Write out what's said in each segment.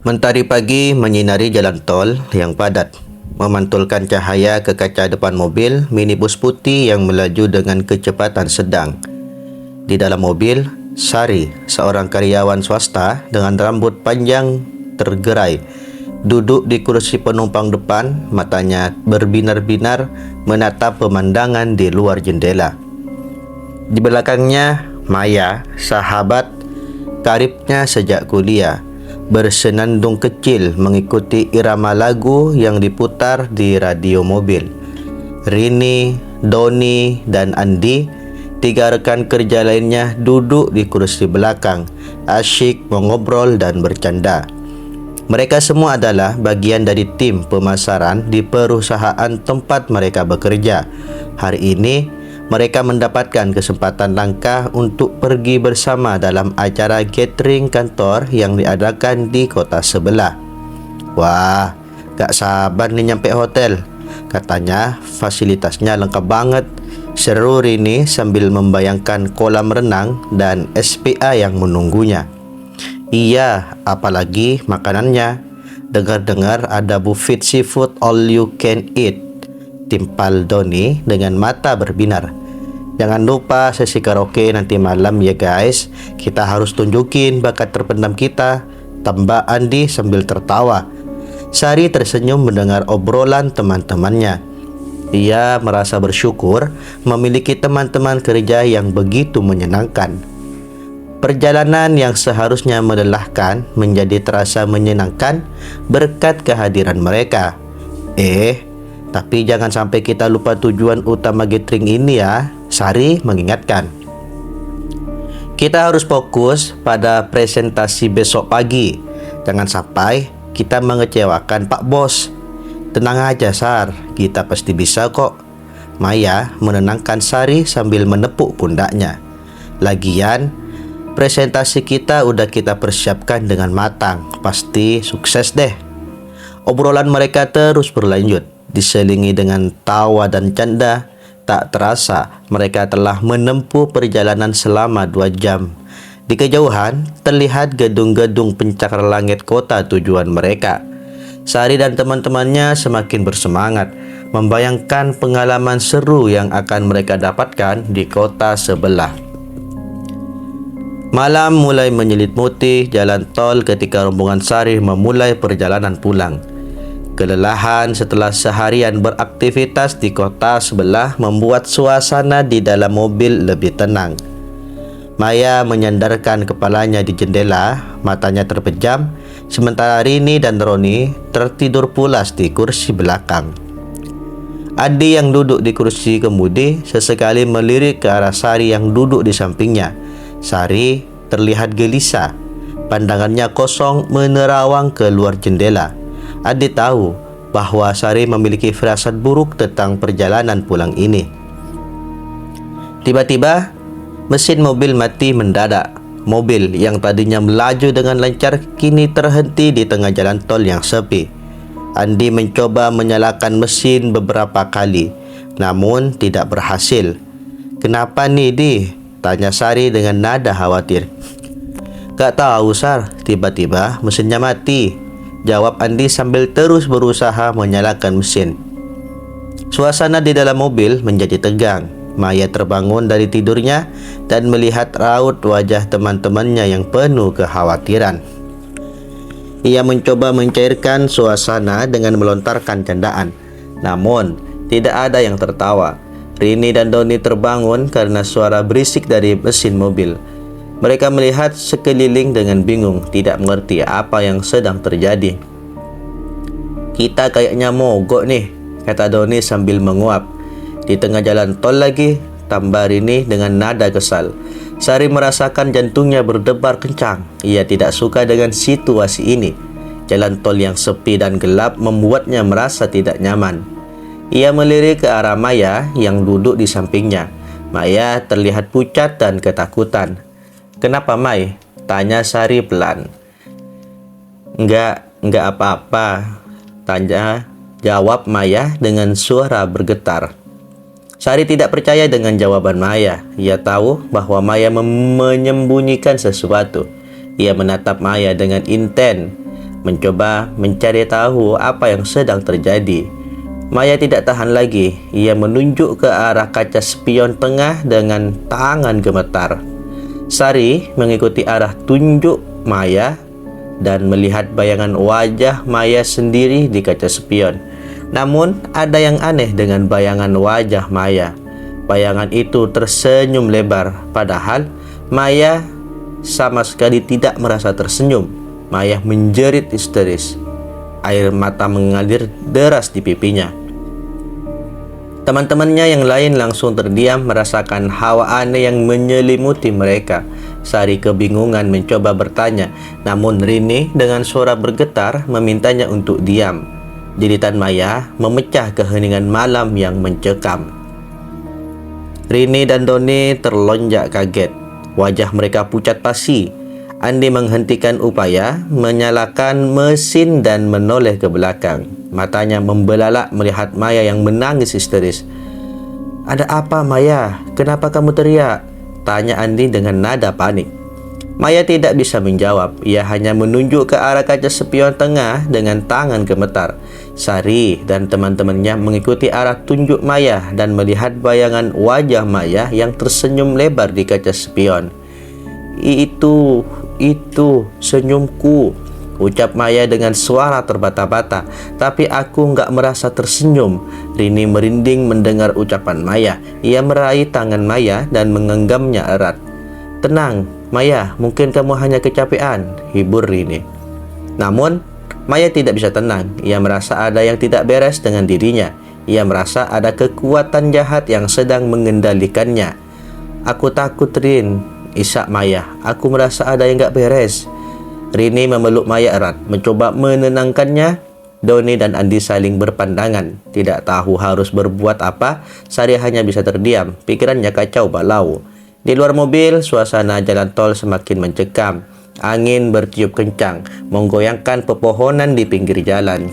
Mentari pagi menyinari jalan tol yang padat, memantulkan cahaya ke kaca depan mobil minibus putih yang melaju dengan kecepatan sedang. Di dalam mobil, Sari, seorang karyawan swasta dengan rambut panjang tergerai, duduk di kursi penumpang depan, matanya berbinar-binar menatap pemandangan di luar jendela. Di belakangnya, Maya, sahabat karibnya sejak kuliah, bersenandung kecil mengikuti irama lagu yang diputar di radio mobil. Rini, Doni, dan Andi, tiga rekan kerja lainnya, duduk di kursi belakang, asyik mengobrol dan bercanda. Mereka semua adalah bagian dari tim pemasaran di perusahaan tempat mereka bekerja. Hari ini, mereka mendapatkan kesempatan langka untuk pergi bersama dalam acara gathering kantor yang diadakan di kota sebelah. Wah, gak sabar nih nyampe hotel. Katanya fasilitasnya lengkap banget. Seru Rini sambil membayangkan kolam renang dan SPA yang menunggunya. Iya, apalagi makanannya. Dengar-dengar ada buffet seafood all you can eat, timpal Doni dengan mata berbinar. Jangan lupa sesi karaoke nanti malam ya guys. Kita harus tunjukin bakat terpendam kita, tambah Andi sambil tertawa. Sari tersenyum mendengar obrolan teman-temannya. Ia merasa bersyukur memiliki teman-teman kerja yang begitu menyenangkan. Perjalanan yang seharusnya melelahkan menjadi terasa menyenangkan berkat kehadiran mereka. Tapi jangan sampai kita lupa tujuan utama gathering ini ya, Sari mengingatkan. Kita harus fokus pada presentasi besok pagi. Jangan sampai kita mengecewakan Pak Bos. Tenang aja Sar, kita pasti bisa kok. Maya menenangkan Sari sambil menepuk pundaknya. Lagian, presentasi kita udah kita persiapkan dengan matang. Pasti sukses deh. Obrolan mereka terus berlanjut, diselingi dengan tawa dan canda. Tak terasa mereka telah menempuh perjalanan selama 2 jam. Di kejauhan terlihat gedung-gedung pencakar langit kota tujuan mereka. Sari dan teman-temannya semakin bersemangat membayangkan pengalaman seru yang akan mereka dapatkan di kota sebelah. Malam mulai menyelimuti jalan tol ketika rombongan Sari memulai perjalanan pulang. Kelelahan setelah seharian beraktivitas di kota sebelah membuat suasana di dalam mobil lebih tenang. Maya menyandarkan kepalanya di jendela, matanya terpejam, sementara Rini dan Roni tertidur pulas di kursi belakang. Adi yang duduk di kursi kemudi sesekali melirik ke arah Sari yang duduk di sampingnya. Sari terlihat gelisah, pandangannya kosong menerawang ke luar jendela. Adi tahu bahwa Sari memiliki firasat buruk tentang perjalanan pulang ini. Tiba-tiba, mesin mobil mati mendadak. Mobil yang tadinya melaju dengan lancar kini terhenti di tengah jalan tol yang sepi. Andi mencoba menyalakan mesin beberapa kali, namun tidak berhasil. "Kenapa nih, Di?" tanya Sari dengan nada khawatir. "Gak tahu, Sar. Tiba-tiba mesinnya mati," jawab Andi sambil terus berusaha menyalakan mesin. Suasana di dalam mobil menjadi tegang. Maya terbangun dari tidurnya dan melihat raut wajah teman-temannya yang penuh kekhawatiran. Ia mencoba mencairkan suasana dengan melontarkan candaan. Namun, tidak ada yang tertawa. Rini dan Doni terbangun karena suara berisik dari mesin mobil. Mereka melihat sekeliling dengan bingung, tidak mengerti apa yang sedang terjadi. "Kita kayaknya mogok nih," kata Doni sambil menguap. "Di tengah jalan tol lagi," tambah Rini dengan nada kesal. Sari merasakan jantungnya berdebar kencang. Ia tidak suka dengan situasi ini. Jalan tol yang sepi dan gelap membuatnya merasa tidak nyaman. Ia melirik ke arah Maya yang duduk di sampingnya. Maya terlihat pucat dan ketakutan. "Kenapa, Mai?" tanya Sari pelan. Enggak apa-apa," jawab Maya dengan suara bergetar. Sari tidak percaya dengan jawaban Maya. Ia tahu bahwa Maya menyembunyikan sesuatu. Ia menatap Maya dengan intens. mencoba mencari tahu apa yang sedang terjadi. Maya tidak tahan lagi. Ia menunjuk ke arah kaca spion tengah dengan tangan gemetar. Sari mengikuti arah tunjuk Maya dan melihat bayangan wajah Maya sendiri di kaca spion. Namun, ada yang aneh dengan bayangan wajah Maya. Bayangan itu tersenyum lebar, padahal Maya sama sekali tidak merasa tersenyum. Maya menjerit histeris. Air mata mengalir deras di pipinya. Teman-temannya yang lain langsung terdiam merasakan hawa aneh yang menyelimuti mereka. Sari kebingungan mencoba bertanya, namun Rini dengan suara bergetar memintanya untuk diam. Jeritan Maya memecah keheningan malam yang mencekam. Rini dan Doni terlonjak kaget. Wajah mereka pucat pasi. Andi menghentikan upaya, menyalakan mesin dan menoleh ke belakang. Matanya membelalak melihat Maya yang menangis histeris. "Ada apa, Maya? Kenapa kamu teriak?" tanya Andi dengan nada panik. Maya tidak bisa menjawab. Ia hanya menunjuk ke arah kaca spion tengah dengan tangan gemetar. Sari dan teman-temannya mengikuti arah tunjuk Maya dan melihat bayangan wajah Maya yang tersenyum lebar di kaca spion. Itu senyumku," ucap Maya dengan suara terbata-bata. "Tapi aku nggak merasa tersenyum." Rini merinding mendengar ucapan Maya. Ia meraih tangan Maya dan menggenggamnya erat. "Tenang, Maya, mungkin kamu hanya kecapean," hibur Rini. Namun, Maya tidak bisa tenang. Ia merasa ada yang tidak beres dengan dirinya. Ia merasa ada kekuatan jahat yang sedang mengendalikannya. "Aku takut, Rin," isak Maya. "Aku merasa ada yang gak beres." Rini memeluk Maya erat, mencoba menenangkannya. Doni dan Andi saling berpandangan, tidak tahu harus berbuat apa. Sari hanya bisa terdiam, pikirannya kacau balau. Di luar mobil, suasana jalan tol semakin mencekam. Angin bertiup kencang, menggoyangkan pepohonan di pinggir jalan.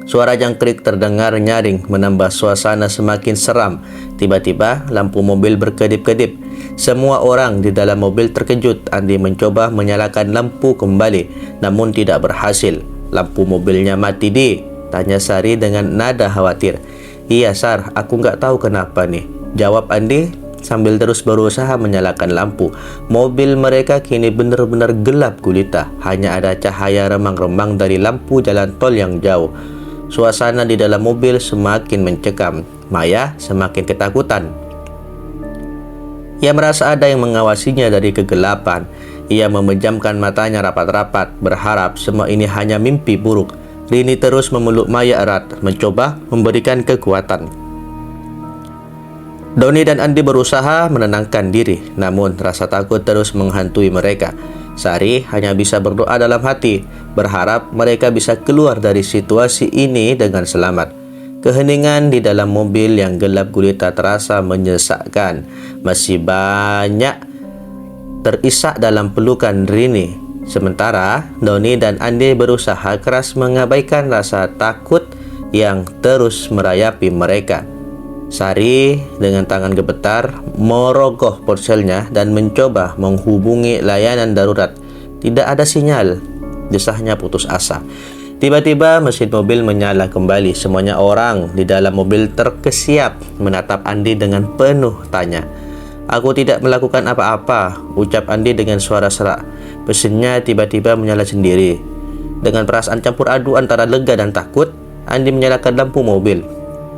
Suara jangkrik terdengar nyaring, menambah suasana semakin seram. Tiba-tiba, lampu mobil berkedip-kedip. Semua orang di dalam mobil terkejut. Andi mencoba menyalakan lampu kembali, namun tidak berhasil. "Lampu mobilnya mati, Di?" tanya Sari dengan nada khawatir. "Iya, Sar, aku nggak tahu kenapa nih," jawab Andi sambil terus berusaha menyalakan lampu. Mobil mereka kini benar-benar gelap gulita. Hanya ada cahaya remang-remang dari lampu jalan tol yang jauh. Suasana di dalam mobil semakin mencekam. Maya semakin ketakutan. Ia merasa ada yang mengawasinya dari kegelapan. Ia memejamkan matanya rapat-rapat, berharap semua ini hanya mimpi buruk. Rini terus memeluk Maya erat, mencoba memberikan kekuatan. Doni dan Andi berusaha menenangkan diri, namun rasa takut terus menghantui mereka. Sari hanya bisa berdoa dalam hati, berharap mereka bisa keluar dari situasi ini dengan selamat. Keheningan di dalam mobil yang gelap gulita terasa menyesakkan. Masih banyak terisak dalam pelukan Rini. Sementara Doni dan Andi berusaha keras mengabaikan rasa takut yang terus merayapi mereka. Sari dengan tangan gemetar merogoh ponselnya dan mencoba menghubungi layanan darurat. Tidak ada sinyal. Desahnya putus asa. Tiba-tiba mesin mobil menyala kembali. Semuanya orang di dalam mobil terkesiap menatap Andi dengan penuh tanya. "Aku tidak melakukan apa-apa," ucap Andi dengan suara serak. Mesinnya tiba-tiba menyala sendiri. Dengan perasaan campur aduk antara lega dan takut, Andi menyalakan lampu mobil.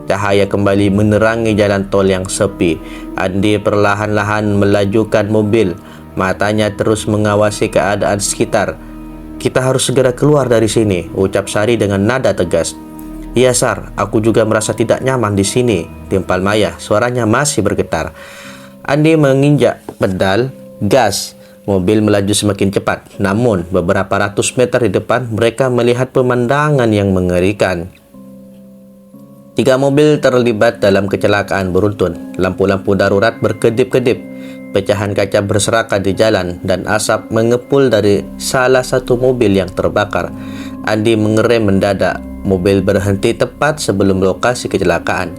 Cahaya kembali menerangi jalan tol yang sepi. Andi perlahan-lahan melajukan mobil. Matanya terus mengawasi keadaan sekitar. "Kita harus segera keluar dari sini," ucap Sari dengan nada tegas. "Iya, Sar, aku juga merasa tidak nyaman di sini," timpal Maya. Suaranya masih bergetar. Andi menginjak pedal gas. Mobil melaju semakin cepat. Namun, beberapa ratus meter di depan, mereka melihat pemandangan yang mengerikan. 3 mobil terlibat dalam kecelakaan beruntun. Lampu-lampu darurat berkedip-kedip. Pecahan kaca berserakan di jalan dan asap mengepul dari salah satu mobil yang terbakar. Andi mengerem mendadak. Mobil berhenti tepat sebelum lokasi kecelakaan.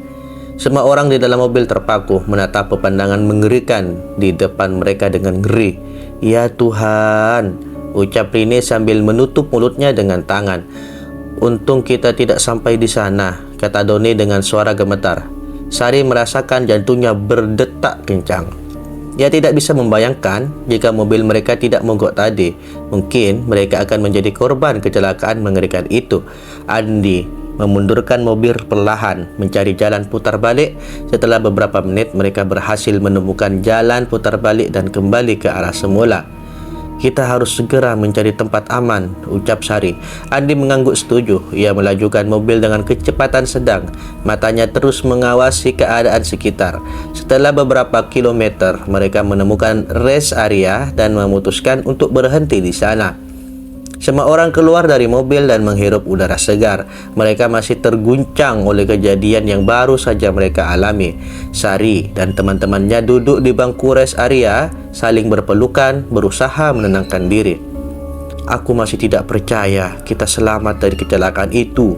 Semua orang di dalam mobil terpaku menatap pemandangan mengerikan di depan mereka dengan ngeri. "Ya Tuhan," ucap Rini sambil menutup mulutnya dengan tangan. Untung kita tidak sampai di sana, kata Doni dengan suara gemetar. Sari merasakan jantungnya berdetak kencang. Ia tidak bisa membayangkan jika mobil mereka tidak mogok tadi. Mungkin mereka akan menjadi korban kecelakaan mengerikan itu. Andi memundurkan mobil perlahan, mencari jalan putar balik. Setelah beberapa menit, mereka berhasil menemukan jalan putar balik dan kembali ke arah semula. Kita harus segera mencari tempat aman, ucap Sari. Andi mengangguk setuju. Ia melajukan mobil dengan kecepatan sedang. Matanya terus mengawasi keadaan sekitar. Setelah beberapa kilometer, mereka menemukan rest area dan memutuskan untuk berhenti di sana. Semua orang keluar dari mobil dan menghirup udara segar. Mereka masih terguncang oleh kejadian yang baru saja mereka alami. Sari dan teman-temannya duduk di bangku rest area, saling berpelukan, berusaha menenangkan diri. Aku masih tidak percaya kita selamat dari kecelakaan itu,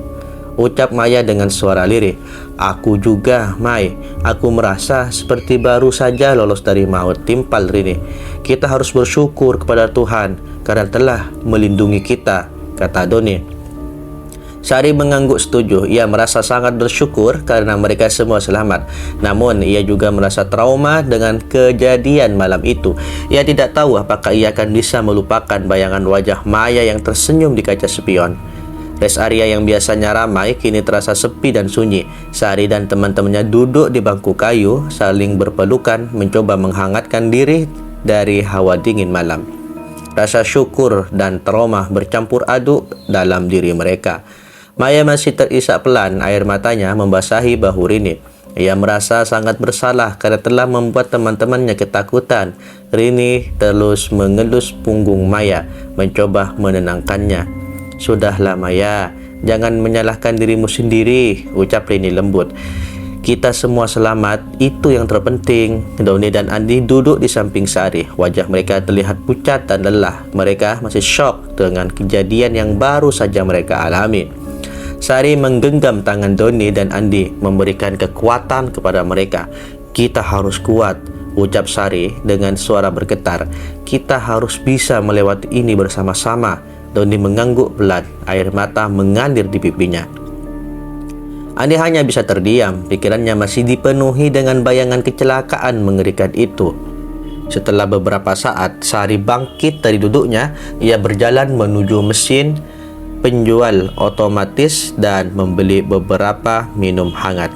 ucap Maya dengan suara lirih. Aku juga, Mai. Aku merasa seperti baru saja lolos dari maut, timpal Rini. Kita harus bersyukur kepada Tuhan karena telah melindungi kita, kata Doni. Sari mengangguk setuju. Ia merasa sangat bersyukur karena mereka semua selamat. Namun, ia juga merasa trauma dengan kejadian malam itu. Ia tidak tahu apakah ia akan bisa melupakan bayangan wajah Maya yang tersenyum di kaca spion. Rest area yang biasanya ramai kini terasa sepi dan sunyi. Sari dan teman-temannya duduk di bangku kayu, saling berpelukan, mencoba menghangatkan diri dari hawa dingin malam. Rasa syukur dan trauma bercampur aduk dalam diri mereka. Maya masih terisak pelan, air matanya membasahi bahu Rini. Ia merasa sangat bersalah karena telah membuat teman-temannya ketakutan. Rini terus mengelus punggung Maya, mencoba menenangkannya. Sudahlah Maya, jangan menyalahkan dirimu sendiri, ucap Rini lembut. Kita semua selamat, itu yang terpenting. Doni dan Andi duduk di samping Sari. Wajah mereka terlihat pucat dan lelah. Mereka masih syok dengan kejadian yang baru saja mereka alami. Sari menggenggam tangan Doni dan Andi, memberikan kekuatan kepada mereka. Kita harus kuat, ucap Sari dengan suara bergetar. Kita harus bisa melewati ini bersama-sama. Doni mengangguk pelan, air mata mengalir di pipinya. Andi hanya bisa terdiam, pikirannya masih dipenuhi dengan bayangan kecelakaan mengerikan itu. Setelah beberapa saat, Sari bangkit dari duduknya. Ia berjalan menuju mesin penjual otomatis dan membeli beberapa minum hangat.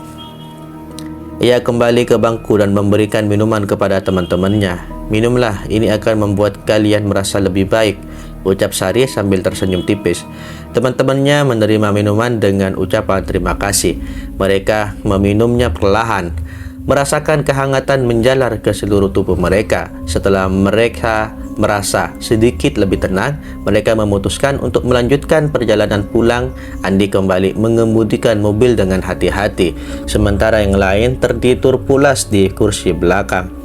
Ia kembali ke bangku dan memberikan minuman kepada teman-temannya. Minumlah, ini akan membuat kalian merasa lebih baik, ucap Sari sambil tersenyum tipis. Teman-temannya menerima minuman dengan ucapan terima kasih. Mereka meminumnya perlahan, merasakan kehangatan menjalar ke seluruh tubuh mereka. Setelah mereka merasa sedikit lebih tenang, mereka memutuskan untuk melanjutkan perjalanan pulang. Andi kembali mengemudikan mobil dengan hati-hati, sementara yang lain tertidur pulas di kursi belakang.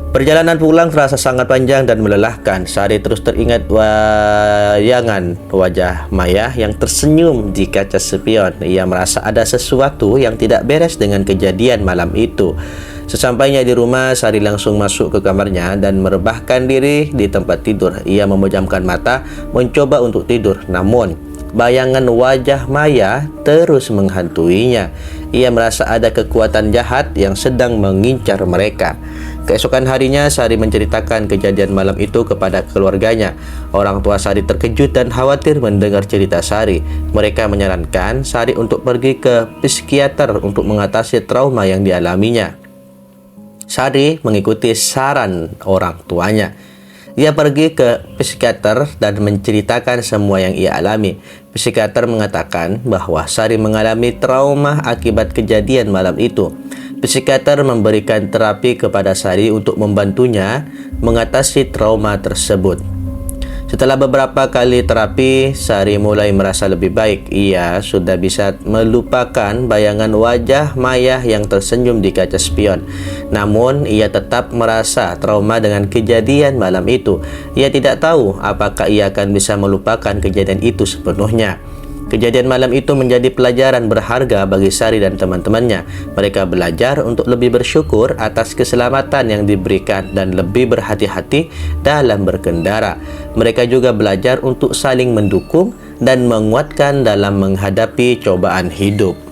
Perjalanan pulang terasa sangat panjang dan melelahkan. Sari terus teringat bayangan wajah Maya yang tersenyum di kaca spion. Ia merasa ada sesuatu yang tidak beres dengan kejadian malam itu. Sesampainya di rumah, Sari langsung masuk ke kamarnya dan merebahkan diri di tempat tidur. Ia memejamkan mata, mencoba untuk tidur. Namun, bayangan wajah Maya terus menghantuinya. Ia merasa ada kekuatan jahat yang sedang mengincar mereka. Keesokan harinya, Sari menceritakan kejadian malam itu kepada keluarganya. Orang tua Sari terkejut dan khawatir mendengar cerita Sari. Mereka menyarankan Sari untuk pergi ke psikiater untuk mengatasi trauma yang dialaminya. Sari mengikuti saran orang tuanya. Ia pergi ke psikiater dan menceritakan semua yang ia alami. Psikiater mengatakan bahwa Sari mengalami trauma akibat kejadian malam itu. Psikiater memberikan terapi kepada Sari untuk membantunya mengatasi trauma tersebut. Setelah beberapa kali terapi, Sari mulai merasa lebih baik. Ia sudah bisa melupakan bayangan wajah Maya yang tersenyum di kaca spion. Namun, ia tetap merasa trauma dengan kejadian malam itu. Ia tidak tahu apakah ia akan bisa melupakan kejadian itu sepenuhnya. Kejadian malam itu menjadi pelajaran berharga bagi Sari dan teman-temannya. Mereka belajar untuk lebih bersyukur atas keselamatan yang diberikan dan lebih berhati-hati dalam berkendara. Mereka juga belajar untuk saling mendukung dan menguatkan dalam menghadapi cobaan hidup.